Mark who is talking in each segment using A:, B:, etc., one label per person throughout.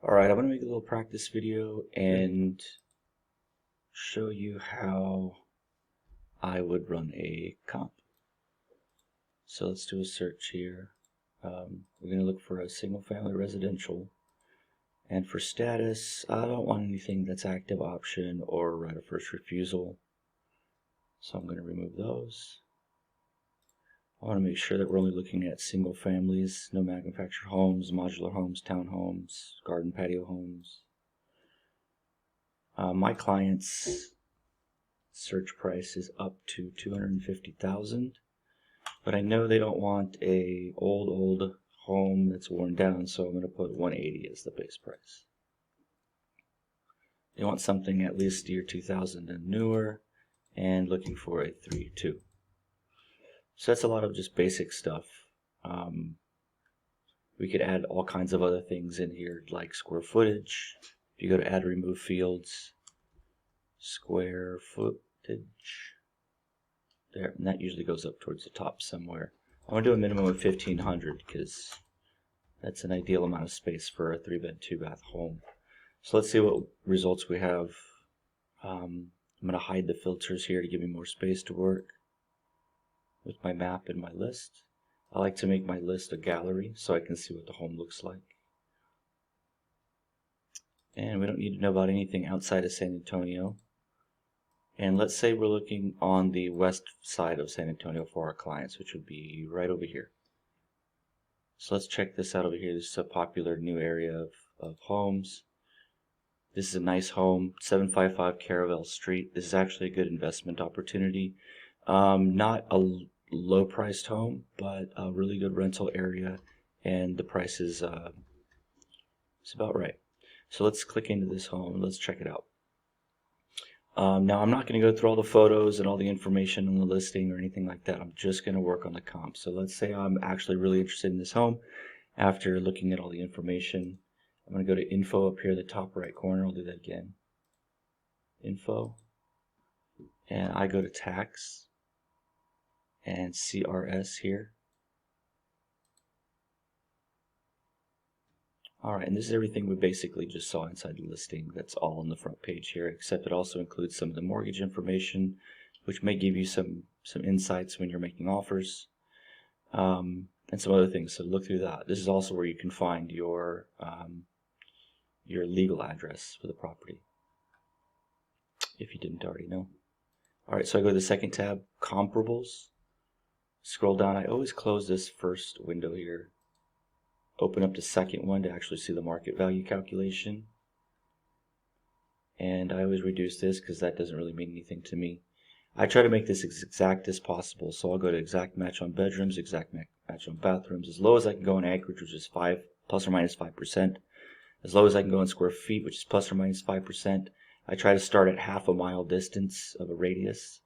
A: Alright, I'm going to make a little practice video and show you how I would run a comp. So let's do a search here. We're going to look for a single family residential, and for status I don't want anything that's active option or right of first refusal, so I'm going to remove those. I want to make sure that we're only looking at single families, no manufactured homes, modular homes, townhomes, garden patio homes. My client's search price is up to $250,000, but I know they don't want a old home that's worn down, so I'm going to put $180 as the base price. They want something at least year 2000 and newer, and looking for a 3.2. So that's a lot of just basic stuff. We could add all kinds of other things in here, like square footage. If you go to add remove fields, square footage, there, and that usually goes up towards the top somewhere. I want to do a minimum of 1500 because that's an ideal amount of space for a 3-bed 2-bath home. So let's see what results we have. I'm going to hide the filters here to give me more space to work with my map and my list. I like to make my list a gallery so I can see what the home looks like. And we don't need to know about anything outside of San Antonio. And let's say we're looking on the west side of San Antonio for our clients, which would be right over here. So let's check this out over here. This is a popular new area of homes. This is a nice home, 755 Caravel Street. This is actually a good investment opportunity. Not a low-priced home, but a really good rental area, and the price is it's about right. So let's click into this home and let's check it out. Now I'm not going to go through all the photos and all the information on the listing or anything like that. I'm just going to work on the comp. So let's say I'm actually really interested in this home. After looking at all the information, I'm going to go to info up here in the top right corner. I'll do that again. Info. And I go to tax and CRS here. Alright, and this is everything we basically just saw inside the listing. That's all on the front page here, except it also includes some of the mortgage information, which may give you some insights when you're making offers, and some other things. So look through that. This is also where you can find your legal address for the property, if you didn't already know. Alright, so I go to the second tab, comparables. Scroll down. I always close this first window here. Open up the second one to actually see the market value calculation. And I always reduce this because that doesn't really mean anything to me. I try to make this as exact as possible. So I'll go to exact match on bedrooms, exact match on bathrooms. As low as I can go in acreage, which is plus or minus 5%. As low as I can go in square feet, which is plus or minus 5%. I try to start at half a mile distance of a radius.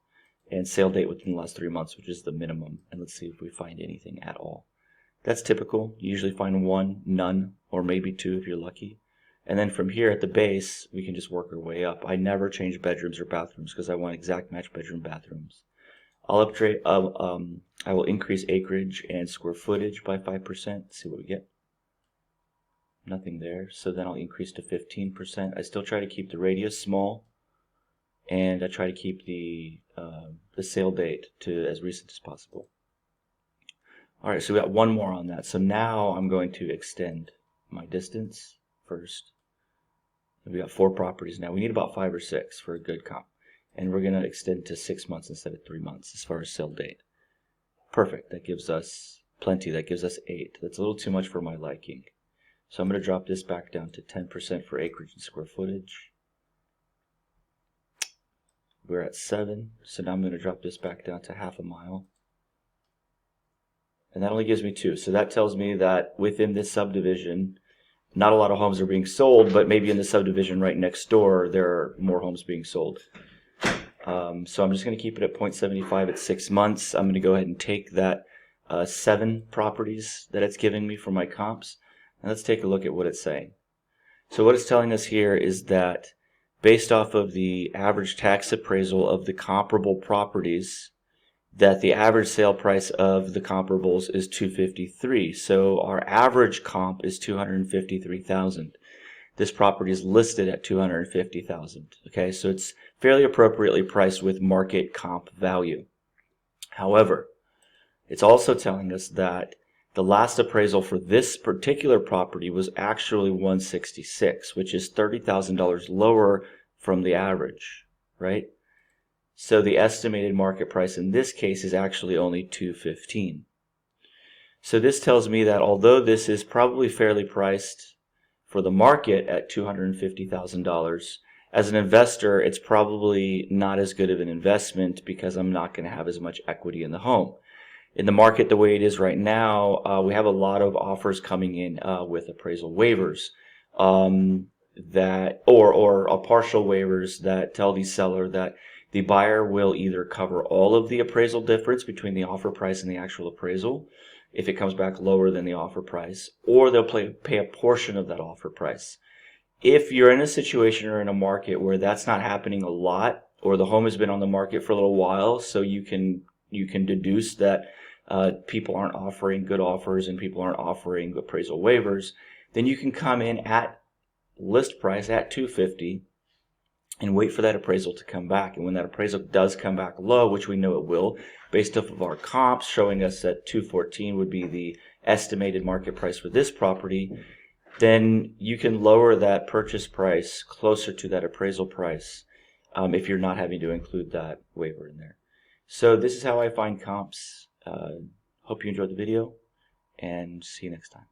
A: And sale date within the last 3 months, which is the minimum. And let's see if we find anything at all. That's typical. You usually find one, none, or maybe two if you're lucky. And then from here at the base, we can just work our way up. I never change bedrooms or bathrooms because I want exact match bedroom bathrooms. I'll upgrade. I will increase acreage and square footage by 5%. See what we get. Nothing there. So then I'll increase to 15%. I still try to keep the radius small, and I try to keep the sale date to as recent as possible. Alright, so we got one more on that. So now I'm going to extend my distance first. We got 4 properties now. We need about 5 or 6 for a good comp. And we're going to extend to 6 months instead of 3 months as far as sale date. Perfect. That gives us plenty. That gives us 8. That's a little too much for my liking. So I'm going to drop this back down to 10% for acreage and square footage. We're at 7. So now I'm going to drop this back down to half a mile. And that only gives me 2. So that tells me that within this subdivision, not a lot of homes are being sold, but maybe in the subdivision right next door, there are more homes being sold. So I'm just going to keep it at 0.75 at 6 months. I'm going to go ahead and take that 7 properties that it's giving me for my comps. And let's take a look at what it's saying. So what it's telling us here is that based off of the average tax appraisal of the comparable properties, that the average sale price of the comparables is $253,000. So our average comp is $253,000. this property is listed at $250,000. Okay, so it's fairly appropriately priced with market comp value. However, it's also telling us that the last appraisal for this particular property was actually $166,000, which is $30,000 lower from the average, right? So the estimated market price in this case is actually only $215,000. So this tells me that although this is probably fairly priced for the market at $250,000, as an investor, it's probably not as good of an investment because I'm not going to have as much equity in the home. In the market the way it is right now, we have a lot of offers coming in with appraisal waivers that or partial waivers that tell the seller that the buyer will either cover all of the appraisal difference between the offer price and the actual appraisal if it comes back lower than the offer price, or they'll pay a portion of that offer price. If you're in a situation or in a market where that's not happening a lot, or the home has been on the market for a little while, so you can deduce that people aren't offering good offers and people aren't offering appraisal waivers, then you can come in at list price at $250,000 and wait for that appraisal to come back. And when that appraisal does come back low, which we know it will, based off of our comps showing us that $214,000 would be the estimated market price for this property, then you can lower that purchase price closer to that appraisal price if you're not having to include that waiver in there. So this is how I find comps. Hope you enjoyed the video, and see you next time.